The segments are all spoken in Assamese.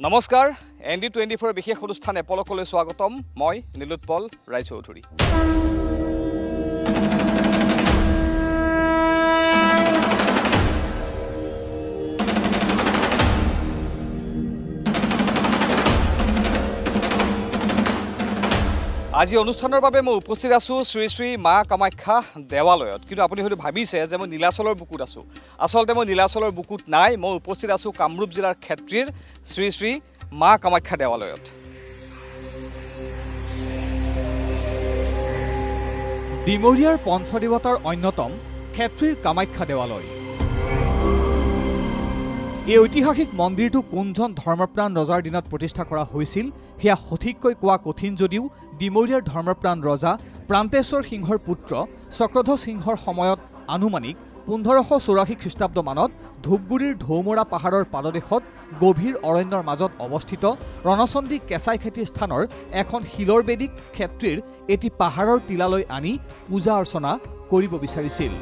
নমস্কাৰ ND24 বিশেষ অনুষ্ঠান এপলকলৈ স্বাগতম মই নীলোৎপল ৰায়চৌধুৰী আজি অনুষ্ঠানৰ বাবে মই উপস্থিত আছো শ্ৰী শ্ৰী মা কামাখ্যা দেৱালয়ত কিন্তু আপুনি হয়তো ভাবিছে যে মই নীলাচলৰ বুকুত আছো আসলতে মই নীলাচলৰ বুকুত নাই মই উপস্থিত আছো কামৰূপ জিলাৰ ক্ষেত্ৰীৰ শ্ৰী শ্ৰী মা কামাখ্যা দেৱালয়ত ডিমৰিয়াৰ পঞ্চদেৱতাৰ অন্যতম ক্ষেত্ৰীৰ কামাখ্যা দেৱালয় এই ঐতিহাসিক মন্দিৰটো কোনজন ধৰ্মপ্ৰাণ ৰজাৰ দিনত প্ৰতিষ্ঠা কৰা হৈছিল হেয়া সঠিককৈ কোৱা কঠিন যদিও ডিমৰিয়াৰ ধৰ্মপ্ৰাণ ৰজা প্ৰান্তেশ্বৰ সিংহৰ পুত্ৰ চক্ৰধ্বজ সিংহৰ সময়ত আনুমানিক 1584 খ্ৰীষ্টাব্দ মানত ধূপগুৰিৰ ঢৌমৰা পাহাৰৰ পাদদেশত গভীৰ অৰণ্যৰ মাজত অৱস্থিত ৰণচণ্ডী কেঁচাই খেতিৰ স্থানৰ এখন শিলৰ বেদীক ক্ষেত্ৰীৰ এটি পাহাৰৰ টিলালৈ আনি পূজা অৰ্চনা কৰিব বিচাৰিছিল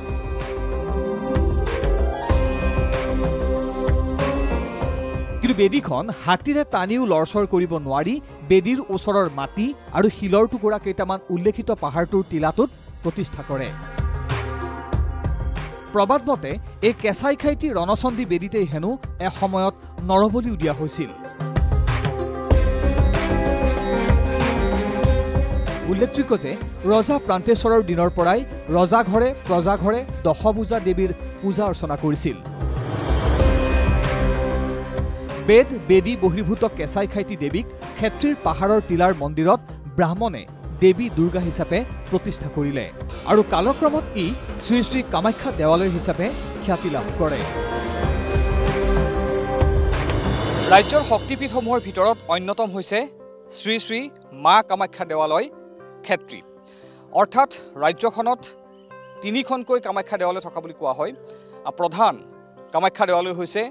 বেদীখন হাতীৰে টানিও লৰচৰ কৰিব নোৱাৰি বেদীৰ ওচৰৰ মাটি আৰু শিলৰ টুকুৰা কেইটামান উল্লেখিত পাহাৰটোৰ টিলাটোত প্ৰতিষ্ঠা কৰে প্ৰবাদ মতে এই কেঁচাই খাইটি ৰণচণ্ডী বেদীতেই হেনো এসময়ত নৰবলিও দিয়া হৈছিল উল্লেখযোগ্য যে ৰজা প্ৰান্তেশ্বৰৰ দিনৰ পৰাই ৰজাঘৰে প্ৰজাঘৰে দশভূজা দেৱীৰ পূজা অৰ্চনা কৰিছিল বেদ বেদী বহিৰ্ভূত কেঁচাই খাইটি দেৱীক ক্ষেত্ৰীৰ পাহাৰৰ টিলাৰ মন্দিৰত ব্ৰাহ্মণে দেৱী দুৰ্গা হিচাপে প্ৰতিষ্ঠা কৰিলে আৰু কালক্ৰমত ই শ্ৰী শ্ৰী কামাখ্যা দেৱালয় হিচাপে খ্যাতি লাভ কৰে ৰাজ্যৰ শক্তিপীঠসমূহৰ ভিতৰত অন্যতম হৈছে শ্ৰী শ্ৰী মা কামাখ্যা দেৱালয় ক্ষেত্ৰী অৰ্থাৎ ৰাজ্যখনত তিনিখনকৈ কামাখ্যা দেৱালয় থকা বুলি কোৱা হয় প্ৰধান কামাখ্যা দেৱালয় হৈছে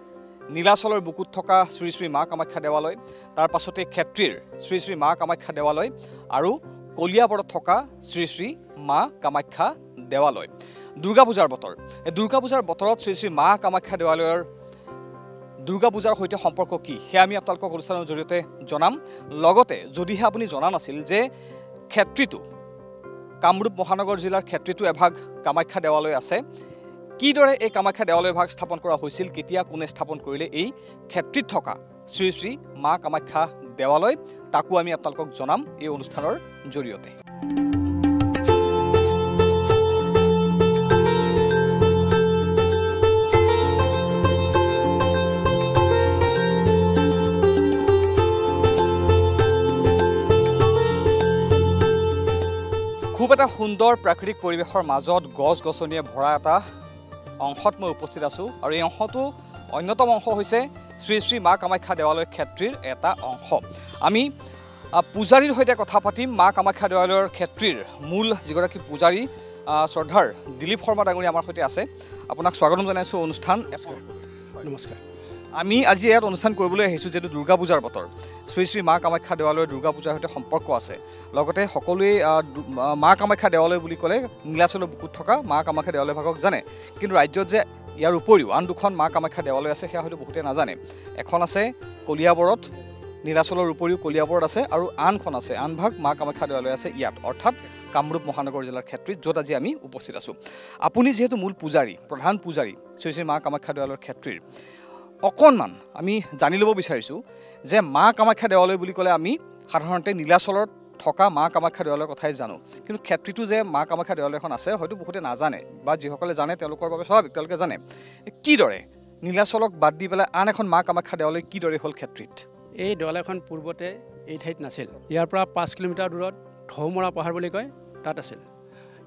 নীলাচলৰ বুকুত থকা শ্ৰী শ্ৰী মা কামাখ্যা দেৱালয় তাৰ পাছতে ক্ষেত্ৰীৰ শ্ৰী শ্ৰী মা কামাখ্যা দেৱালয় আৰু কলিয়াবৰত থকা শ্ৰী শ্ৰী মা কামাখ্যা দেৱালয় দুৰ্গা পূজাৰ বতৰ এই দুৰ্গা পূজাৰ বতৰত শ্ৰী শ্ৰী মা কামাখ্যা দেৱালয়ৰ দুৰ্গা পূজাৰ সৈতে সম্পৰ্ক কি সেয়া আমি আপোনালোকক অনুষ্ঠানৰ জৰিয়তে জনাম লগতে যদিহে আপুনি জনা নাছিল যে ক্ষেত্ৰীটো কামৰূপ মহানগৰ জিলাৰ ক্ষেত্ৰীটো এভাগ কামাখ্যা দেৱালয় আছে কিদৰে এই কামাখ্যা দেৱালয় ভাগ স্থাপন কৰা হৈছিল কেতিয়া কোনে স্থাপন কৰিলে এই ক্ষেত্ৰীত থকা শ্ৰী শ্ৰী মা কামাখ্যা দেৱালয় তাকো আমি আপোনালোকক জনাম এই অনুষ্ঠানৰ জৰিয়তে খুব এটা সুন্দৰ প্ৰাকৃতিক পৰিৱেশৰ মাজত গছ-গছনিয়ে ভৰা এটা অংশত মই উপস্থিত আছো আৰু এই অংশটো অন্যতম অংশ হৈছে শ্ৰী শ্ৰী মা কামাখ্যা দেৱালয় ক্ষেত্ৰীৰ এটা অংশ আমি পূজাৰীৰ সৈতে কথা পাতিম মা কামাখ্যা দেৱালয়ৰ ক্ষেত্ৰীৰ মূল যিগৰাকী পূজাৰী শ্ৰদ্ধাৰ দিলীপ শৰ্মা ডাঙৰীয়া আমাৰ সৈতে আছে আপোনাক স্বাগতম জনাইছো অনুষ্ঠান নমস্কাৰ আমি আজি ইয়াত অনুষ্ঠান কৰিবলৈ আহিছোঁ যিহেতু দুৰ্গা পূজাৰ বতৰ শ্ৰী শ্ৰী মা কামাখ্যা দেৱালয়ৰ দুৰ্গা পূজাৰ সৈতে সম্পৰ্ক আছে লগতে সকলোৱে মা কামাখ্যা দেৱালয় বুলি ক'লে নীলাচলৰ বুকুত থকা মা কামাখ্যা দেৱালয় ভাগক জানে কিন্তু ৰাজ্যত যে ইয়াৰ উপৰিও আন দুখন মা কামাখ্যা দেৱালয় আছে সেয়া হয়তো বহুতে নাজানে এখন আছে কলিয়াবৰত নীলাচলৰ উপৰিও কলিয়াবৰত আছে আৰু আনখন আছে আন ভাগ মা কামাখ্যা দেৱালয় আছে ইয়াত অৰ্থাৎ কামৰূপ মহানগৰ জিলাৰ ক্ষেত্ৰীত য'ত আজি আমি উপস্থিত আছোঁ আপুনি যিহেতু মূল পূজাৰী প্ৰধান পূজাৰী শ্ৰী শ্ৰী মা কামাখ্যা দেৱালয়ৰ ক্ষেত্ৰীৰ অকণমান আমি জানি ল'ব বিচাৰিছোঁ যে মা কামাখ্যা দেৱালয় বুলি ক'লে আমি সাধাৰণতে নীলাচলত থকা মা কামাখ্যা দেৱালয়ৰ কথাই জানো কিন্তু ক্ষেত্ৰীটো যে মা কামাখ্যা দেৱালয়খন আছে হয়তো বহুতে নাজানে বা যিসকলে জানে তেওঁলোকৰ বাবে স্বাভাৱিক তেওঁলোকে জানে কিদৰে নীলাচলক বাদ দি পেলাই আন এখন মা কামাখ্যা দেৱালয় কিদৰে হ'ল ক্ষেত্ৰীত এই দেৱালয়খন পূৰ্বতে এই ঠাইত নাছিল ইয়াৰ পৰা 5 কিলোমিটাৰ দূৰত ঢৌমৰা পাহাৰ বুলি কয় তাত আছিল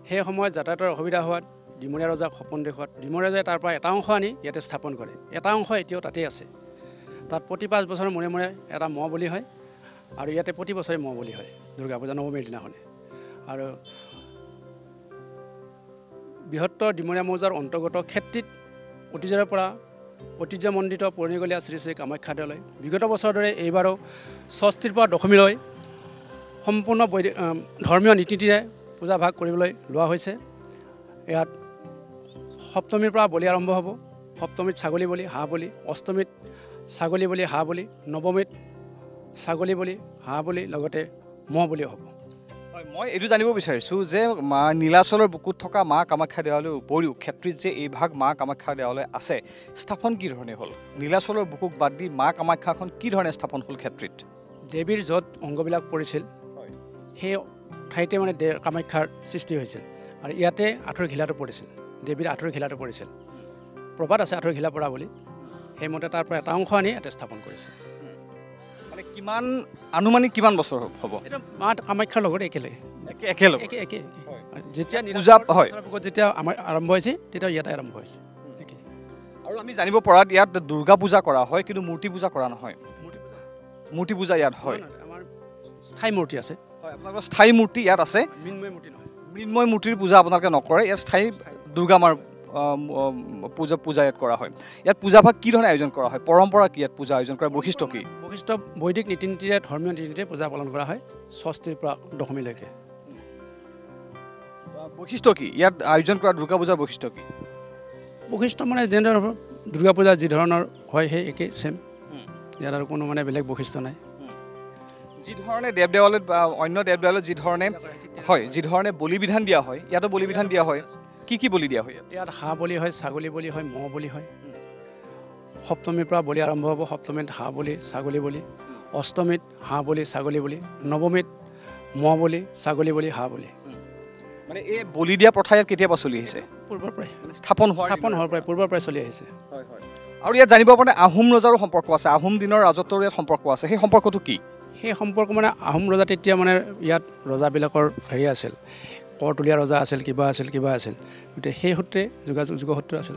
সেই সময়ত যাতায়াতৰ অসুবিধা হোৱাত ডিমৰীয়া ৰজাক সপোন দেখুৱাত ডিমৰীয়া ৰজাই তাৰ পৰা এটা অংশ আনি ইয়াতে স্থাপন কৰে এটা অংশ এতিয়াও তাতেই আছে তাত প্ৰতি 5 বছৰৰ মূৰে মূৰে এটা মহ বলি হয় আৰু ইয়াতে প্ৰতি বছৰে মহ বলি হয় দুৰ্গা পূজা নৱমীৰ দিনাখনে আৰু বৃহত্তৰ ডিমৰীয়া মৌজাৰ অন্তৰ্গত ক্ষেত্ৰীত অতীজৰে পৰা ঐতিহ্যমণ্ডিত পুৰণিকলীয়া শ্ৰী শ্ৰী কামাখ্যা দেৱালয় বিগত বছৰৰ দৰে এইবাৰো ষষ্ঠীৰ পৰা দশমীলৈ সম্পূৰ্ণ ধৰ্মীয় নীতিৰে পূজা ভাগ কৰিবলৈ লোৱা হৈছে ইয়াত সপ্তমীৰ পৰা বলি আৰম্ভ হ'ব সপ্তমীত ছাগলী বলি হাঁহ বলি অষ্টমীত ছাগলী বলি হাঁহ বলি নৱমীত ছাগলী বলি, হাঁহ বলি, লগতে ম'হ বুলিও হ'ব। হয়, মই এইটো জানিব বিচাৰিছোঁ যে নীলাচলৰ বুকুত থকা মা কামাখ্যা দেৱালয়ৰ উপৰিও ক্ষেত্ৰীত যে এইভাগ মা কামাখ্যা দেৱালয় আছে, স্থাপন কি ধৰণে হ'ল? নীলাচলৰ বুকুক বাদ দি মা কামাখ্যাখন কি ধৰণে স্থাপন হ'ল ক্ষেত্ৰীত? দেৱীৰ য'ত অংগবিলাক পৰিছিল সেই ঠাইতে মানে কামাখ্যাৰ সৃষ্টি হৈছিল। আৰু ইয়াতে আঁঠুৰ ঘিলাটো পৰিছিল, দেৱীৰ আঁঠুৰ ঘিলাটো পৰিছিল। প্ৰবাদ আছে আঁঠুৰ ঘিলা পৰা বুলি, সেইমতে তাৰ পৰা এটা অংশ আনি ইয়াতে স্থাপন কৰিছে। মানে কিমান আনুমানিক কিমান বছৰ হ'ব? এইটো মা কামাখ্যাৰ লগত একেলগে একেলগে একে যেতিয়া পূজা হয় যেতিয়া আমাৰ আৰম্ভ হৈছে তেতিয়া ইয়াতে আৰম্ভ হৈছে। আৰু আমি জানিব পৰাত ইয়াত দুৰ্গা পূজা কৰা হয়, কিন্তু মূৰ্তি পূজা কৰা নহয়। মূৰ্তি পূজা ইয়াত হয়, আমাৰ স্থায়ী মূৰ্তি আছে। হয়, আপোনালোকৰ স্থায়ী মূৰ্তি ইয়াত আছে। মৃন্ময় মূৰ্তি নহয়, মৃন্ময় মূৰ্তিৰ পূজা আপোনালোকে নকৰে, ইয়াত স্থায়ী দুৰ্গা মাৰ পূজা ইয়াত কৰা হয়। ইয়াত পূজাভাগ কি ধৰণে আয়োজন কৰা হয়? পৰম্পৰা কি ইয়াত পূজা আয়োজন কৰাৰ বৈশিষ্ট্য কি? বৈশিষ্ট্য বৈদিক ৰীতি নীতিৰে, ধৰ্মীয় ৰীতি নীতিৰে পূজা পালন কৰা হয় ষষ্ঠীৰ পৰা দশমীলৈকে। বৈশিষ্ট্য কি ইয়াত আয়োজন কৰা দুৰ্গা পূজাৰ বৈশিষ্ট্য কি? বৈশিষ্ট্য মানে যেনেধৰণৰ দুৰ্গা পূজা যি ধৰণৰ হয় সেই একেই ছেম, ইয়াত আৰু কোনো মানে বেলেগ বৈশিষ্ট্য নাই। যি ধৰণে দেৱ দেৱালয়ত বা অন্য দেৱ দেৱালয়ত যি ধৰণে হয়, যি ধৰণে বলি বিধান দিয়া হয়, ইয়াতো বলি বিধান দিয়া হয়। কি বলি দিয়া হয়? ইয়াত হাঁহ বলি হয়, ছাগলী বলি হয়, ম'হ বলি হয়। সপ্তমীৰ পৰা বলি আৰম্ভ হ'ব। সপ্তমীত হাঁহ বলি, ছাগলী বলি, অষ্টমীত হাঁহ বলি, ছাগলী বলি, নৱমীত ম'হ বলি, ছাগলী বলি, হাঁহ বলি। মানে এই বলি দিয়া প্ৰথা ইয়াত কেতিয়াবা চলি আহিছে? পূৰ্বৰ পৰাই স্থাপন হোৱাৰ পৰাই পূৰ্বৰ পৰাই চলি আহিছে। আৰু ইয়াত জানিব পৰা আহোম ৰজাৰো সম্পৰ্ক আছে, আহোম দিনৰ ৰাজত্বৰো ইয়াত সম্পৰ্ক আছে। সেই সম্পৰ্কটো কি? সেই সম্পৰ্ক মানে আহোম ৰজা তেতিয়া মানে ইয়াত ৰজাবিলাকৰ হেৰি আছিল, কৰতলীয়া ৰজা আছিল, কিবা আছিল। গতিকে সেই সূত্ৰে যোগসূত্ৰ আছিল।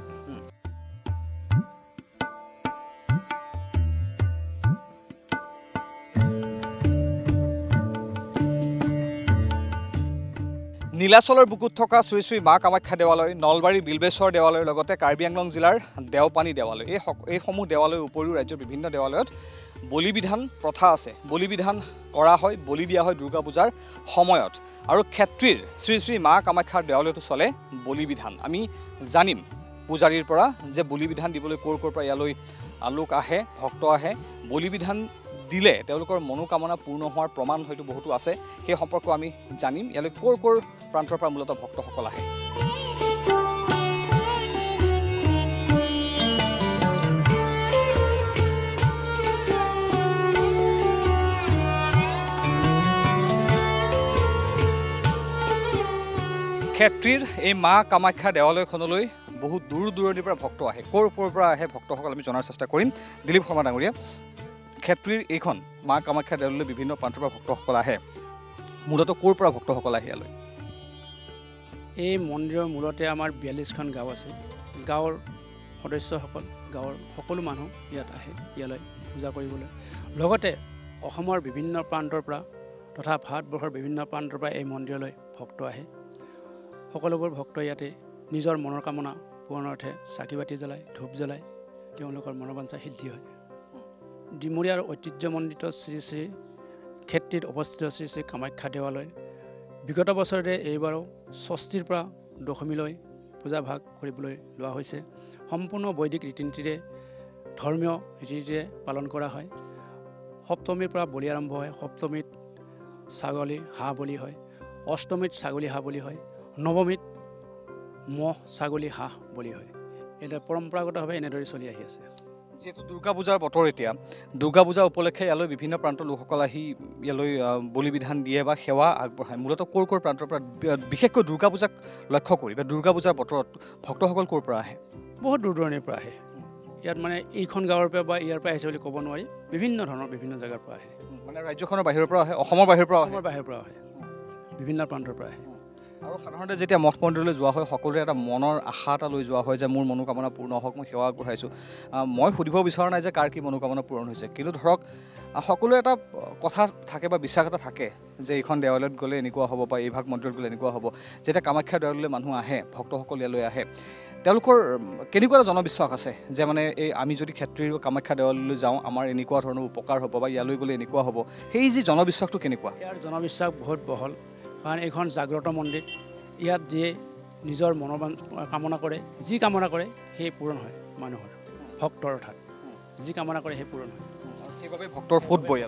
নীলাচলৰ বুকুত থকা শ্ৰী শ্ৰী মা কামাখ্যা দেৱালয়, নলবাৰী বিল্বেশ্বৰ দেৱালয়ৰ লগতে কাৰ্বি আংলং জিলাৰ দেওপানী দেৱালয়, এইসমূহ দেৱালয়ৰ উপৰিও ৰাজ্যৰ বিভিন্ন দেৱালয়ত বলি বিধান প্ৰথা আছে। বলি বিধান কৰা হয়, বলি দিয়া হয় দুৰ্গা পূজাৰ সময়ত। আৰু ক্ষেত্ৰীৰ শ্ৰী শ্ৰী মা কামাখ্যাৰ দেৱালয়তো চলে বলি বিধান। আমি জানিম পূজাৰীৰ পৰা যে বলি বিধান দিবলৈ ক'ৰ পৰা ইয়ালৈ লোক আহে, ভক্ত আহে। বলি বিধান দিলে তেওঁলোকৰ মনোকামনা পূৰ্ণ হোৱাৰ প্ৰমাণ হয়তো বহুতো আছে, সেই সম্পৰ্কে আমি জানিম। ইয়ালৈ ক'ৰ প্ৰান্তৰ পৰা মূলতঃ ভক্তসকল আহে। ক্ষেত্ৰীৰ এই মা কামাখ্যা দেৱালয়খনলৈ বহুত দূৰ দূৰণিৰ পৰা ভক্ত আহে। ক'ৰ পৰা আহে ভক্তসকল আমি জনাৰ চেষ্টা কৰিম। দিলীপ শৰ্মা ডাঙৰীয়া, ক্ষেত্ৰীৰ এইখন মা কামাখ্যা দেৱালয়লৈ বিভিন্ন প্ৰান্তৰ পৰা ভক্তসকল আহে, মূলতঃ ক'ৰ পৰা ভক্তসকল আহে ইয়ালৈ? এই মন্দিৰৰ মূলতে আমাৰ 42খন গাঁও আছে। গাঁৱৰ সদস্যসকল, গাঁৱৰ সকলো মানুহ ইয়াত আহে ইয়ালৈ পূজা কৰিবলৈ। লগতে অসমৰ বিভিন্ন প্ৰান্তৰ পৰা তথা ভাৰতবৰ্ষৰ বিভিন্ন প্ৰান্তৰ পৰা এই মন্দিৰলৈ ভক্ত আহে। সকলোবোৰ ভক্ত ইয়াতে নিজৰ মনৰ কামনা পূৰণাৰ্থে চাকি বাতি জ্বলায়, ধূপ জ্বলায়, তেওঁলোকৰ মনোবাঞ্ছা সিদ্ধি হয়। ডিমৰীয়াৰ ঐতিহ্যমণ্ডিত শ্ৰী শ্ৰী ক্ষেত্ৰীত অৱস্থিত শ্ৰী শ্ৰী কামাখ্যা দেৱালয় বিগত বছৰতে এইবাৰো ষষ্ঠীৰ পৰা দশমীলৈ পূজাভাগ কৰিবলৈ লোৱা হৈছে। সম্পূৰ্ণ বৈদিক ৰীতি নীতিৰে, ধৰ্মীয় ৰীতি নীতিৰে পালন কৰা হয়। সপ্তমীৰ পৰা বলি আৰম্ভ হয়। সপ্তমীত ছাগলী হাঁহ বলি হয়, অষ্টমীত ছাগলী হাঁহ বলি হয়, নৱমীত ম'হ ছাগলী হাঁহ বলি হয়। এটা পৰম্পৰাগতভাৱে এনেদৰে চলি আহি আছে। যিহেতু দুৰ্গা পূজাৰ বতৰ, এতিয়া দুৰ্গা পূজা উপলক্ষে ইয়ালৈ বিভিন্ন প্ৰান্তৰ লোকসকল আহি ইয়ালৈ বলি বিধান দিয়ে বা সেৱা আগবঢ়ায়। মূলতঃ ক'ৰ প্ৰান্তৰ পৰা, বিশেষকৈ দুৰ্গা পূজাক লক্ষ্য কৰি বা দুৰ্গা পূজাৰ বতৰত ভক্তসকল ক'ৰ পৰা আহে? বহুত দূৰ দূৰণিৰ পৰা আহে। ইয়াত মানে এইখন গাঁৱৰ পৰা বা ইয়াৰ পৰা আহিছে বুলি ক'ব নোৱাৰি, বিভিন্ন ধৰণৰ বিভিন্ন জেগাৰ পৰা আহে। মানে ৰাজ্যখনৰ বাহিৰৰ পৰা আহে, অসমৰ বাহিৰৰ পৰা আহে, বিভিন্ন প্ৰান্তৰ পৰা আহে। আৰু সাধাৰণতে যেতিয়া মঠ মন্দিৰলৈ যোৱা হয়, সকলোৰে এটা মনৰ আশা এটা লৈ যোৱা হয় যে মোৰ মনোকামনা পূৰ্ণ হওক, মই সেৱা আগবঢ়াইছোঁ। মই সুধিব বিচৰা নাই যে কাৰ কি মনোকামনা পূৰণ হৈছে, কিন্তু ধৰক সকলোৰে এটা কথা থাকে বা বিশ্বাস এটা থাকে যে এইখন দেৱালয়ত গ'লে এনেকুৱা হ'ব বা এইভাগ মন্দিৰত গ'লে এনেকুৱা হ'ব। যেতিয়া কামাখ্যা দেৱালয়লৈ মানুহ আহে, ভক্তসকল ইয়ালৈ আহে, তেওঁলোকৰ কেনেকুৱা এটা জনবিশ্বাস আছে যে মানে এই আমি যদি ক্ষেত্ৰীৰ কামাখ্যা দেৱালয়লৈ যাওঁ আমাৰ এনেকুৱা ধৰণৰ উপকাৰ হ'ব বা ইয়ালৈ গ'লে এনেকুৱা হ'ব, সেই যি জনবিশ্বাসটো কেনেকুৱা? ইয়াৰ জনবিশ্বাস বহুত বহল, কাৰণ এইখন জাগ্ৰত মন্দিৰ। ইয়াত যিয়ে নিজৰ মনৰ কামনা কৰে, যি কামনা কৰে সেই পূৰণ হয়। মানুহৰ ভক্তৰ অৰ্থাৎ যি কামনা কৰে সেই পূৰণ হয়। সেইবাবে ভক্তৰ সোঁত বৈ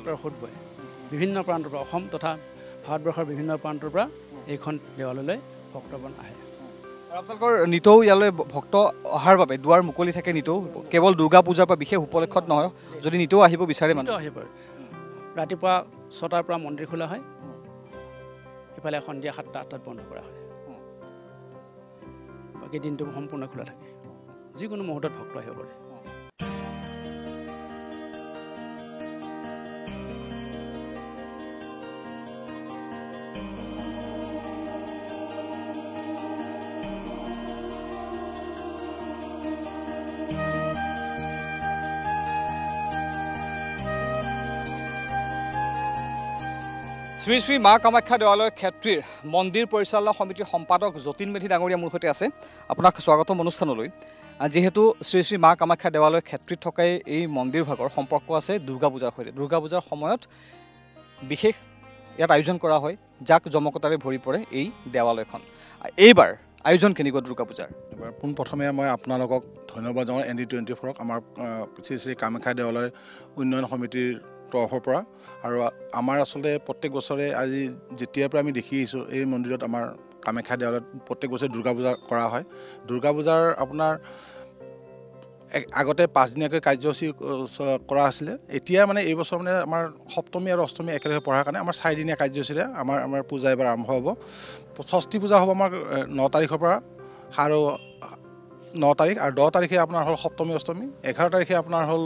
বিভিন্ন প্ৰান্তৰ পৰা অসম তথা ভাৰতবৰ্ষৰ বিভিন্ন প্ৰান্তৰ পৰা এইখন দেৱালয়লৈ ভক্তগণ আহে। আপোনালোকৰ নিতৌ ইয়ালৈ ভক্ত অহাৰ বাবে দুৱাৰ মুকলি থাকে নিতৌ, কেৱল দুৰ্গা পূজাৰ পৰা বিশেষ উপলক্ষত নহয়, যদি নিতৌ আহিব বিচাৰে মানুহ আহিব। ৰাতিপুৱা 6টাৰ পৰা মন্দিৰ খোলা হয়, ইফালে সন্ধিয়া 7টা 8টাত বন্ধ কৰা হয়, বাকী দিনটো সম্পূৰ্ণ খোলা থাকে, যিকোনো মুহূৰ্তত ভক্ত আহিব পাৰে। শ্ৰী শ্ৰী মা কামাখ্যা দেৱালয় ক্ষেত্ৰীৰ মন্দিৰ পৰিচালনা সমিতিৰ সম্পাদক যতীন মেধি ডাঙৰীয়া মোৰ সৈতে আছে। আপোনাক স্বাগতম অনুষ্ঠানলৈ। যিহেতু শ্ৰী শ্ৰী মা কামাখ্যা দেৱালয় ক্ষেত্ৰীত থকাই এই মন্দিৰভাগৰ সম্পৰ্ক আছে দুৰ্গা পূজাৰ সৈতে। দুৰ্গা পূজাৰ সময়ত বিশেষ ইয়াত আয়োজন কৰা হয়, যাক জমকতাৰে ভৰি পৰে এই দেৱালয়খন। এইবাৰ আয়োজন কেনেকুৱা দুৰ্গা পূজাৰ? এবাৰ পোনপ্ৰথমে মই আপোনালোকক ধন্যবাদ জনাওঁ ND24ক, আমাৰ শ্ৰী শ্ৰী কামাখ্যা দেৱালয় উন্নয়ন সমিতিৰ তৰফৰ পৰা। আৰু আমাৰ আচলতে প্ৰত্যেক বছৰে আজি যেতিয়াৰ পৰা আমি দেখি আহিছোঁ এই মন্দিৰত আমাৰ কামাখ্যা দেৱালয়ত প্ৰত্যেক বছৰে দুৰ্গা পূজা কৰা হয়। দুৰ্গা পূজাৰ আপোনাৰ আগতে 5 দিনীয়াকৈ কাৰ্যসূচী কৰা আছিলে। এতিয়া মানে এই বছৰ মানে আমাৰ সপ্তমী আৰু অষ্টমী একেলগে পঢ়াৰ কাৰণে আমাৰ 4 দিনীয়া কাৰ্যসূচীৰে আমাৰ পূজা এবাৰ আৰম্ভ হ'ব। ষষ্ঠী পূজা হ'ব আমাৰ 9 তাৰিখৰ পৰা, আৰু 9 তাৰিখ, আৰু 10 তাৰিখে আপোনাৰ হ'ল সপ্তমী অষ্টমী, 11 তাৰিখে আপোনাৰ হ'ল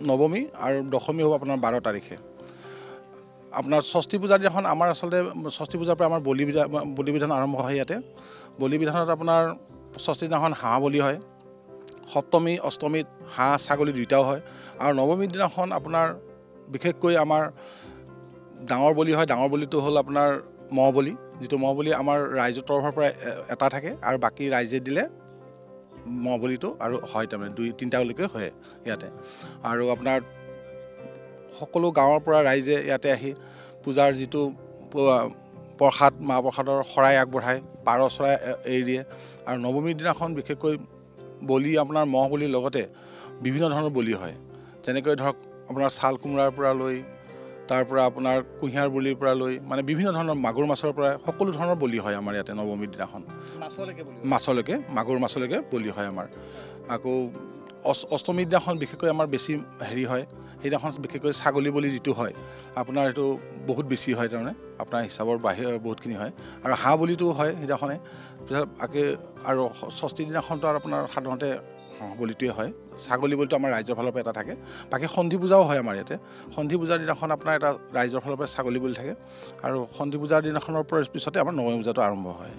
নৱমী, আৰু দশমী হ'ব আপোনাৰ 12 তাৰিখে। আপোনাৰ ষষ্ঠী পূজাৰ দিনাখন আমাৰ আচলতে ষষ্ঠী পূজাৰ পৰা আমাৰ বলি বিধান আৰম্ভ হয়। ইয়াতে বলি বিধানত আপোনাৰ ষষ্ঠী দিনাখন হাঁহ বলি হয়, সপ্তমী অষ্টমীত হাঁহ ছাগলী দুয়োটাও হয়, আৰু নৱমীৰ দিনাখন আপোনাৰ বিশেষকৈ আমাৰ ডাঙৰ বলি হয়। ডাঙৰ বলিটো হ'ল আপোনাৰ মহ বলি, যিটো মহ বলি আমাৰ ৰাইজৰ তৰফৰ পৰা এটা থাকে, আৰু বাকী ৰাইজে দিলে মহ বলিটো আৰু হয়, তাৰমানে 2-3টালৈকে হয় ইয়াতে। আৰু আপোনাৰ সকলো গাঁৱৰ পৰা ৰাইজে ইয়াতে আহি পূজাৰ যিটো প্ৰসাদ, মাহ প্ৰসাদৰ শৰাই আগবঢ়ায়, পাৰ চৰাই এৰি দিয়ে। আৰু নৱমীৰ দিনাখন বিশেষকৈ বলি আপোনাৰ মহ বলিৰ লগতে বিভিন্ন ধৰণৰ বলি হয়, যেনেকৈ ধৰক আপোনাৰ ছাল কোমোৰাৰ পৰা লৈ, তাৰ পৰা আপোনাৰ কুঁহিয়াৰ বলিৰ পৰা লৈ, মানে বিভিন্ন ধৰণৰ মাগুৰ মাছৰ পৰা সকলো ধৰণৰ বলি হয় আমাৰ ইয়াতে নৱমীৰ দিনাখন। মাছলৈকে, মাগুৰ মাছলৈকে বলি হয় আমাৰ। আকৌ অষ্টমীৰ দিনাখন বিশেষকৈ আমাৰ বেছি হেৰি হয়, সেইদিনাখন বিশেষকৈ ছাগলী বলি যিটো হয় আপোনাৰ সেইটো বহুত বেছি হয়, তাৰমানে আপোনাৰ হিচাপৰ বাহিৰে বহুতখিনি হয়। আৰু হাঁহ বলিটো হয় সেইদিনাখনে। পিছত আৰু ষষ্ঠীৰ দিনাখনতো আৰু আপোনাৰ সাধাৰণতে হাঁহ বলিটোৱে হয়। ছাগলী বলিটো আমাৰ ৰাইজৰ ফালৰ পৰা এটা থাকে। বাকী সন্ধি পূজাও হয় আমাৰ ইয়াতে। সন্ধি পূজাৰ দিনাখন আপোনাৰ এটা ৰাইজৰ ফালৰ পৰা ছাগলী বলি থাকে, আৰু সন্ধি পূজাৰ দিনাখনৰ পিছতে আমাৰ নৱমী পূজাটো আৰম্ভ হয়।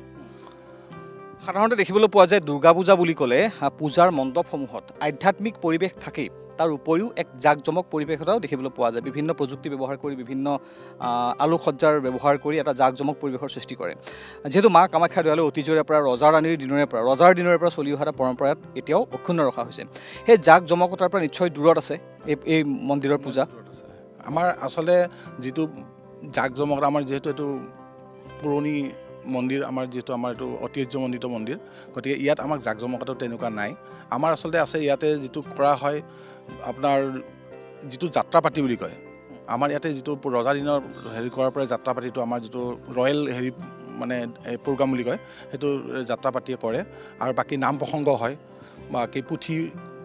সাধাৰণতে দেখিবলৈ পোৱা যায় দুৰ্গা পূজা বুলি ক'লে পূজাৰ মণ্ডপসমূহত আধ্যাত্মিক পৰিৱেশ থাকেই, তাৰ উপৰিও এক জাক-জমক পৰিৱেশ এটাও দেখিবলৈ পোৱা যায়। বিভিন্ন প্ৰযুক্তি ব্যৱহাৰ কৰি, বিভিন্ন আলোকসজ্জাৰ ব্যৱহাৰ কৰি এটা জাক-জমক পৰিৱেশৰ সৃষ্টি কৰে। যিহেতু মা কামাখ্যা দেৱালয় অতীজৰে পৰা ৰজাৰ দিনৰে পৰা চলি অহা এটা পৰম্পৰাত এতিয়াও অক্ষুণ্ণ ৰখা হৈছে। সেই জাক-জমকতাৰ পৰা নিশ্চয় দূৰত আছে এই মন্দিৰৰ পূজা। আমাৰ আচলতে যিটো জাক-জমকতা, আমাৰ যিহেতু এইটো পুৰণি মন্দিৰ, আমাৰ যিহেতু আমাৰ এইটো ঐতিহ্যমণ্ডিত মন্দিৰ, গতিকে ইয়াত আমাক জাক-জমকতাটো তেনেকুৱা নাই। আমাৰ আচলতে আছে ইয়াতে যিটো কৰা হয় আপোনাৰ যিটো যাত্ৰাপাতি বুলি কয়, আমাৰ ইয়াতে যিটো ৰজা দিনৰ হেৰি কৰাৰ পৰা যাত্ৰাপাতিটো আমাৰ যিটো ৰয়েল হেৰি মানে প্ৰগ্ৰাম বুলি কয়, সেইটো যাত্ৰাপাতিয়ে কৰে। আৰু বাকী নাম প্ৰসংগ হয়, বাকী পুথি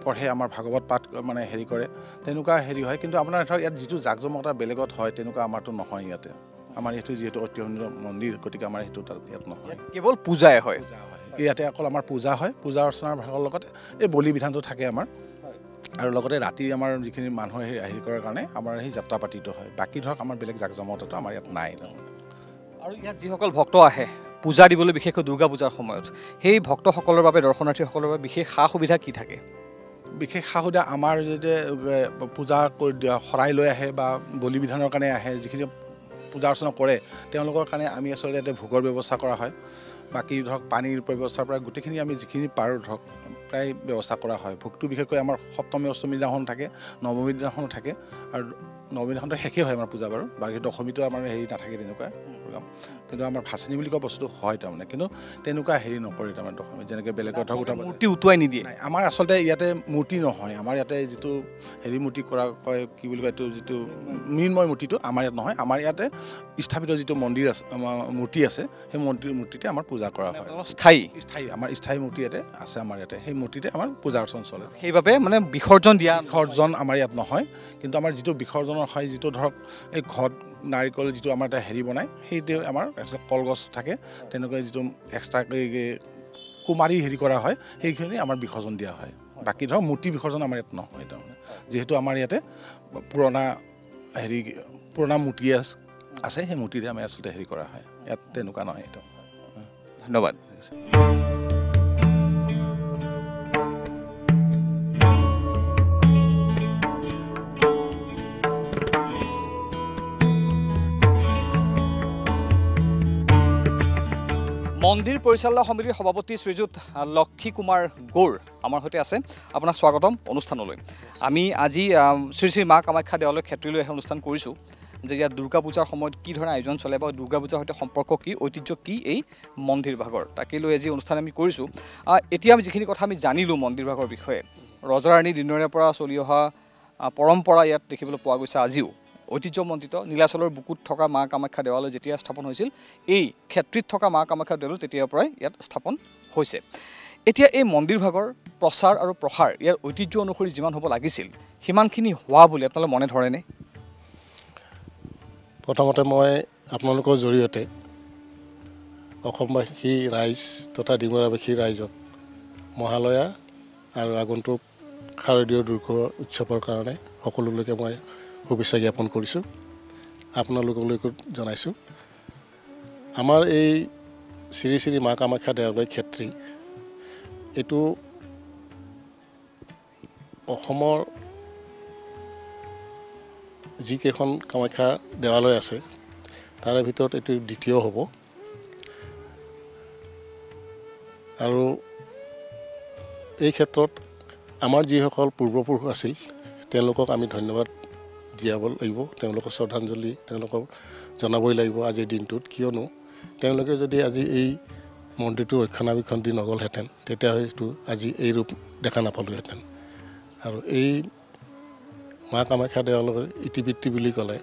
পঢ়ে, আমাৰ ভাগৱত পাঠ মানে হেৰি কৰে, তেনেকুৱা হেৰি হয়। কিন্তু আপোনাৰ ধৰক ইয়াত যিটো জাক-জমকতা বেলেগত হয় তেনেকুৱা আমাৰতো নহয় ইয়াতে। আমাৰ ইয়াতে যিহেতু ঐতিহ্য মন্দিৰ, গতিকে আমাৰ সেইটো ইয়াত নহয়, কেৱল পূজাই হয়। ইয়াতে অকল আমাৰ পূজা হয়। পূজা অৰ্চনাৰ ভাগৰ লগতে এই বলি বিধানটো থাকে আমাৰ, আৰু লগতে ৰাতি আমাৰ যিখিনি মানুহে হেৰি কৰাৰ কাৰণে আমাৰ সেই যাত্ৰাপাতিটো হয়। বাকী ধৰক আমাৰ বেলেগ জাক-জমকতাটো আমাৰ ইয়াত নাই। আৰু ইয়াত যিসকল ভক্ত আহে পূজা দিবলৈ, বিশেষকৈ দুৰ্গা পূজাৰ সময়ত, সেই ভক্তসকলৰ বাবে, দৰ্শনাৰ্থীসকলৰ বাবে বিশেষ সা সুবিধা কি থাকে? বিশেষ সা সুবিধা আমাৰ যদি পূজা শৰাই লৈ আহে বা বলি বিধানৰ কাৰণে আহে, যিখিনি পূজা অৰ্চনা কৰে তেওঁলোকৰ কাৰণে আমি আচলতে ইয়াতে ভোগৰ ব্যৱস্থা কৰা হয়। বাকী ধৰক পানীৰ ব্যৱস্থাৰ পৰা গোটেইখিনি আমি যিখিনি পাৰোঁ ধৰক প্ৰায় ব্যৱস্থা কৰা হয়। ভোগটো বিশেষকৈ আমাৰ সপ্তমী অষ্টমী দিনাখন থাকে, নৱমী দিনাখনো থাকে, আৰু নৱমী দিনাখনটো শেষেই হয় আমাৰ পূজা বাৰু। বাকী দশমীটো আমাৰ হেৰি নাথাকে তেনেকুৱা। প্ৰগ্ৰাম কিন্তু আমাৰ ভাচনি বুলি কোৱা বস্তুটো হয় তাৰমানে কিন্তু তেনেকুৱা হেৰি নকৰে তাৰমানে দশমী যেনেকৈ বেলেগ কথা উঠা মূৰ্তি উটুৱাই নিদিয়ে নাই আমাৰ আচলতে ইয়াতে মূৰ্তি নহয় আমাৰ ইয়াতে যিটো হেৰি মূৰ্তি কৰা কয় কি বুলি কয় এইটো যিটো মৃন্ময় মূৰ্তিটো আমাৰ ইয়াত নহয় আমাৰ ইয়াতে স্থাপিত যিটো মন্দিৰ আছে মূৰ্তি আছে সেই মূৰ্তিতে আমাৰ পূজা কৰা হয় স্থায়ী আমাৰ স্থায়ী মূৰ্তি ইয়াতে আছে আমাৰ ইয়াতে সেই মূৰ্তিতে আমাৰ পূজা অৰ্চন চলে সেইবাবে মানে বিসৰ্জন দিয়া বিসৰ্জন আমাৰ ইয়াত নহয় কিন্তু আমাৰ যিটো বিসৰ্জনৰ হয় যিটো ধৰক এই ঘট নাৰিকল যিটো আমাৰ এটা হেৰি বনায় সেইটোৱে আমাৰ কলগছ থাকে তেনেকৈ যিটো এক্সট্ৰাকৈ কুমাৰী হেৰি কৰা হয় সেইখিনি আমাৰ বিসৰ্জন দিয়া হয় বাকী ধৰক মূৰ্তি বিসৰ্জন আমাৰ ইয়াত নহয় তাৰমানে যিহেতু আমাৰ ইয়াতে পুৰণা মূৰ্তি আছে সেই মূৰ্তিৰে আমি আচলতে হেৰি কৰা হয় ইয়াত তেনেকুৱা নহয় এইটো ধন্যবাদ মন্দিৰ পৰিচালনা সমিতিৰ সভাপতি শ্ৰীযুত লক্ষী কুমাৰ গৌৰ আমাৰ সৈতে আছে আপোনাক স্বাগতম অনুষ্ঠানলৈ আমি আজি শ্ৰী শ্ৰী মা কামাখ্যা দেৱালয় ক্ষেত্ৰলৈ এই অনুষ্ঠান কৰিছোঁ যে ইয়াত দুৰ্গা পূজাৰ সময়ত কি ধৰণৰ আয়োজন চলে বা দুৰ্গা পূজাৰ সৈতে সম্পৰ্ক কি ঐতিহ্য কি এই মন্দিৰ ভাগৰ তাকে লৈ আজি অনুষ্ঠান আমি কৰিছোঁ এতিয়া আমি যিখিনি কথা আমি জানিলোঁ মন্দিৰ ভাগৰ বিষয়ে ৰজা ৰাণীৰ দিনৰে পৰা চলি অহা পৰম্পৰা ইয়াত দেখিবলৈ পোৱা গৈছে আজিও ঐতিহ্যমণ্ডিত নীলাচলৰ বুকুত থকা মা কামাখ্যা দেৱালয় যেতিয়া স্থাপন হৈছিল এই ক্ষেত্ৰীত থকা মা কামাখ্যা দেৱালয় তেতিয়াৰ পৰাই ইয়াত স্থাপন হৈছে এতিয়া এই মন্দিৰ ভাগৰ প্ৰচাৰ আৰু প্ৰসাৰ ইয়াৰ ঐতিহ্য অনুসৰি যিমান হ'ব লাগিছিল সিমানখিনি হোৱা বুলি আপোনালোকে মনে ধৰেনে প্ৰথমতে মই আপোনালোকৰ জৰিয়তে অসমবাসী ৰাইজ তথা ডিমৰাবাসী ৰাইজক মহালয়া আৰু আগন্তুক শাৰদীয় দুৰ্গা উৎসৱৰ কাৰণে সকলোলৈকে মই শুভেচ্ছা জ্ঞাপন কৰিছোঁ আপোনালোকলৈকো জনাইছোঁ আমাৰ এই শ্ৰী শ্ৰী মা কামাখ্যা দেৱালয় ক্ষেত্ৰী এইটো অসমৰ যিকেইখন কামাখ্যা দেৱালয় আছে তাৰে ভিতৰত এইটো দ্বিতীয় হ'ব আৰু এই ক্ষেত্ৰত আমাৰ যিসকল পূৰ্বপুৰুষ আছিল তেওঁলোকক আমি ধন্যবাদ দিয়াব লাগিব তেওঁলোকক শ্ৰদ্ধাঞ্জলি তেওঁলোকক জনাবই লাগিব আজিৰ দিনটোত কিয়নো তেওঁলোকে যদি আজি এই মন্দিৰটো ৰক্ষণাবেক্ষণ দি নগ'লহেঁতেন তেতিয়া হয়তো আজি এই ৰূপ দেখা নাপালোঁহেঁতেন আৰু এই মা কামাখ্যা দেৱালয়ৰ ইতিবৃত্তি বুলি ক'লে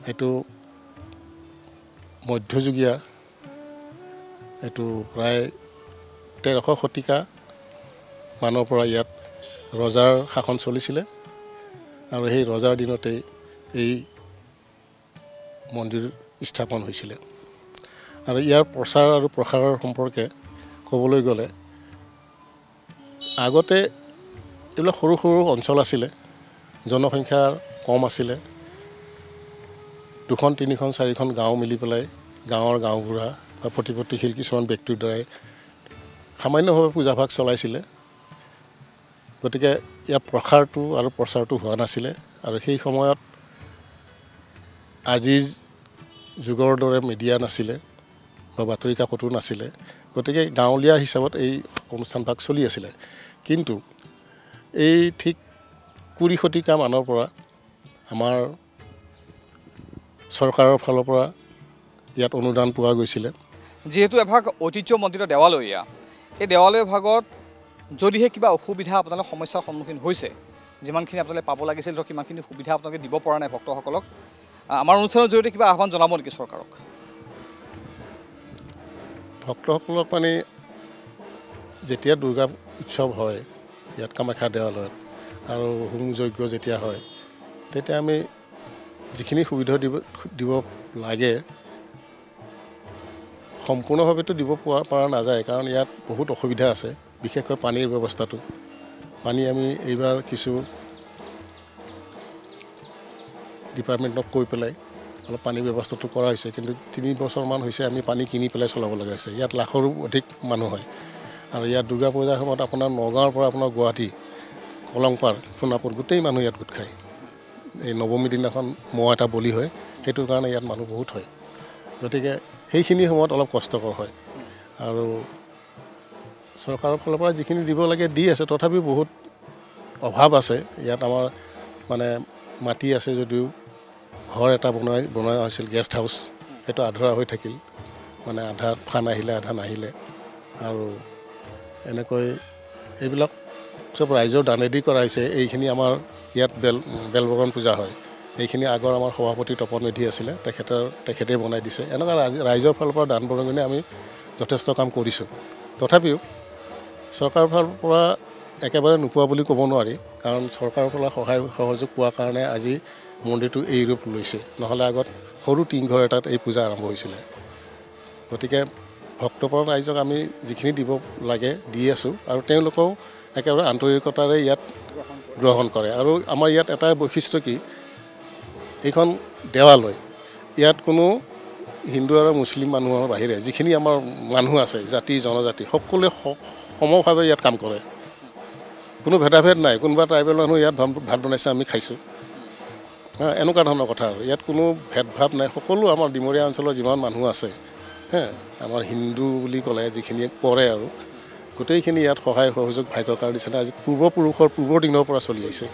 এইটো মধ্যযুগীয়া এইটো প্ৰায় 1300 শতিকা মানৰ পৰা ইয়াত ৰজাৰ শাসন চলিছিলে আৰু সেই ৰজাৰ দিনতেই এই মন্দিৰ স্থাপন হৈছিলে আৰু ইয়াৰ প্ৰচাৰ আৰু প্ৰসাৰৰ সম্পৰ্কে ক'বলৈ গ'লে আগতে এইবিলাক সৰু সৰু অঞ্চল আছিলে জনসংখ্যা কম আছিলে 2খন 3খন 4খন গাঁও মিলি পেলাই গাঁৱৰ গাঁওবুঢ়া বা প্ৰতিপত্তিশীল কিছুমান ব্যক্তিৰ দ্বাৰাই সামান্যভাৱে পূজাভাগ চলাইছিলে গতিকে ইয়াৰ প্ৰসাৰটো আৰু প্ৰচাৰটো হোৱা নাছিলে আৰু সেই সময়ত আজিৰ যুগৰ দৰে মিডিয়া নাছিলে বা বাতৰি কাকতো নাছিলে গতিকে গাঁৱলীয়া হিচাপত এই অনুষ্ঠানভাগ চলি আছিলে কিন্তু এই ঠিক 20 শতিকা মানৰ পৰা আমাৰ চৰকাৰৰ ফালৰ পৰা ইয়াত অনুদান পোৱা গৈছিলে যিহেতু এভাগ ঐতিহ্যমণ্ডিত দেৱালয় এই দেৱালয় ভাগত যদিহে কিবা অসুবিধা আপোনালোকে সমস্যাৰ সন্মুখীন হৈছে যিমানখিনি আপোনালোকে পাব লাগিছিল ধৰক কিমানখিনি সুবিধা আপোনালোকে দিব পৰা নাই ভক্তসকলক আমাৰ অনুষ্ঠানৰ জৰিয়তে কিবা আহ্বান জনাব নেকি চৰকাৰক ভক্তসকলক মানে যেতিয়া দুৰ্গা উৎসৱ হয় ইয়াত কামাখ্যা দেৱালয়ত আৰু হোম যজ্ঞ যেতিয়া হয় তেতিয়া আমি যিখিনি সুবিধা দিব লাগে সম্পূৰ্ণভাৱেতো দিব পৰা নাযায় কাৰণ ইয়াত বহুত অসুবিধা আছে বিশেষকৈ পানীৰ ব্যৱস্থাটো পানী আমি এইবাৰ কিছু ডিপাৰ্টমেণ্টক কৈ পেলাই অলপ পানীৰ ব্যৱস্থাটো কৰা হৈছে কিন্তু 3 বছৰমান হৈছে আমি পানী কিনি পেলাই চলাব লগা হৈছে ইয়াত লাখৰো অধিক মানুহ হয় আৰু ইয়াত দুৰ্গা পূজাৰ সময়ত আপোনাৰ নগাঁৱৰ পৰা আপোনাৰ গুৱাহাটী কলংপাৰ সোণাপুৰ গোটেই মানুহ ইয়াত গোট খায় এই নৱমী দিনাখন মহ এটা বলি হয় সেইটোৰ কাৰণে ইয়াত মানুহ বহুত হয় গতিকে সেইখিনি সময়ত অলপ কষ্টকৰ হয় আৰু চৰকাৰৰ ফালৰ পৰা যিখিনি দিব লাগে দি আছে তথাপিও বহুত অভাৱ আছে ইয়াত আমাৰ মানে মাটি আছে যদিও ঘৰ এটা বনোৱা হৈছিল গেষ্ট হাউচ সেইটো আধৰুৱা হৈ থাকিল মানে আধা ফান আহিলে আধা নাহিলে আৰু এনেকৈ এইবিলাক চব ৰাইজৰ দানেদি কৰা হৈছে এইখিনি আমাৰ ইয়াত বেলবৰণ পূজা হয় এইখিনি আগৰ আমাৰ সভাপতি তপন মেধি আছিলে তেখেতে বনাই দিছে এনেকুৱা ৰাইজৰ ফালৰ পৰা দান বৰঙণি আমি যথেষ্ট কাম কৰিছোঁ তথাপিও চৰকাৰৰ ফালৰ পৰা একেবাৰে নোপোৱা বুলি ক'ব নোৱাৰি কাৰণ চৰকাৰৰ পৰা সহায় সহযোগ পোৱাৰ কাৰণে আজি মন্দিৰটো এই ৰূপ লৈছে নহ'লে আগত সৰু টিংঘৰ এটাত এই পূজা আৰম্ভ হৈছিলে গতিকে ভক্তপ্ৰাণ ৰাইজক আমি যিখিনি দিব লাগে দি আছোঁ আৰু তেওঁলোকেও একেবাৰে আন্তৰিকতাৰে ইয়াত গ্ৰহণ কৰে আৰু আমাৰ ইয়াত এটাই বৈশিষ্ট্য কি এইখন দেৱালয় ইয়াত কোনো হিন্দু আৰু মুছলিম মানুহৰ বাহিৰে যিখিনি আমাৰ মানুহ আছে জাতি জনজাতি সকলোৱে সমভাৱে ইয়াত কাম কৰে কোনো ভেদাভেদ নাই কোনোবা ট্ৰাইবেল মানুহ ইয়াত ভাত বনাইছে আমি খাইছোঁ এনেকুৱা ধৰণৰ কথা আৰু ইয়াত কোনো ভেদভাৱ নাই সকলো আমাৰ ডিমৰীয়া অঞ্চলৰ যিমান মানুহ আছে আমাৰ হিন্দু বুলি ক'লে যিখিনি পৰে আৰু গোটেইখিনি ইয়াত সহায় সহযোগ ভাগ্যকাৰ নিচিনা আজি পূৰ্বপুৰুষৰ পূৰ্বৰ দিনৰ পৰা চলি আহিছে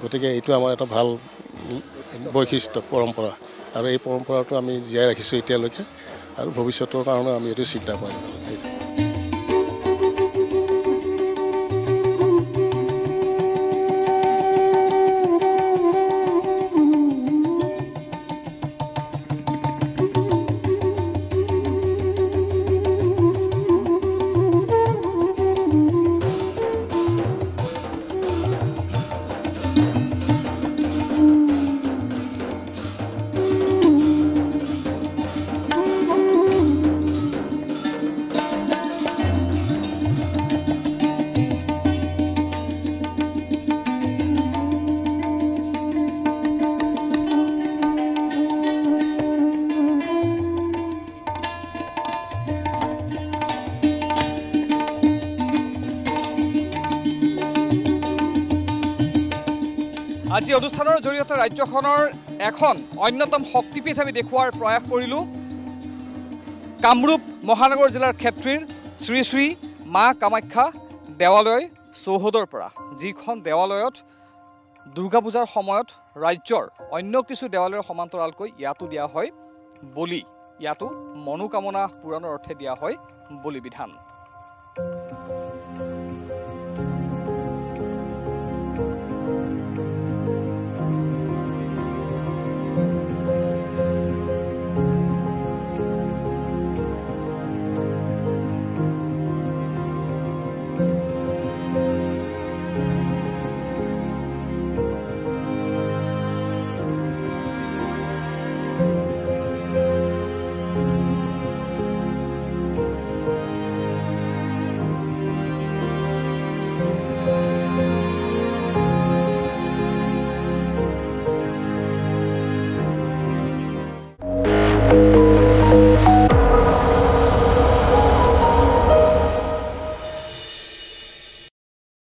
গতিকে এইটো আমাৰ এটা ভাল বৈশিষ্ট্য পৰম্পৰা আৰু এই পৰম্পৰাটো আমি জীয়াই ৰাখিছোঁ এতিয়ালৈকে আৰু ভৱিষ্যতৰ কাৰণে আমি এইটো চিন্তা কৰিম আজি অনুষ্ঠানৰ জৰিয়তে ৰাজ্যখনৰ এখন অন্যতম শক্তিপীঠ আমি দেখুৱাৰ প্ৰয়াস কৰিলোঁ কামৰূপ মহানগৰ জিলাৰ ক্ষেত্ৰীৰ শ্ৰী শ্ৰী মা কামাখ্যা দেৱালয় চৌহদৰ পৰা যিখন দেৱালয়ত দুৰ্গা পূজাৰ সময়ত ৰাজ্যৰ অন্য কিছু দেৱালয়ৰ সমান্তৰালকৈ ইয়াতো দিয়া হয় বলি ইয়াতো মনোকামনা পূৰণৰ অৰ্থে দিয়া হয় বলি বিধান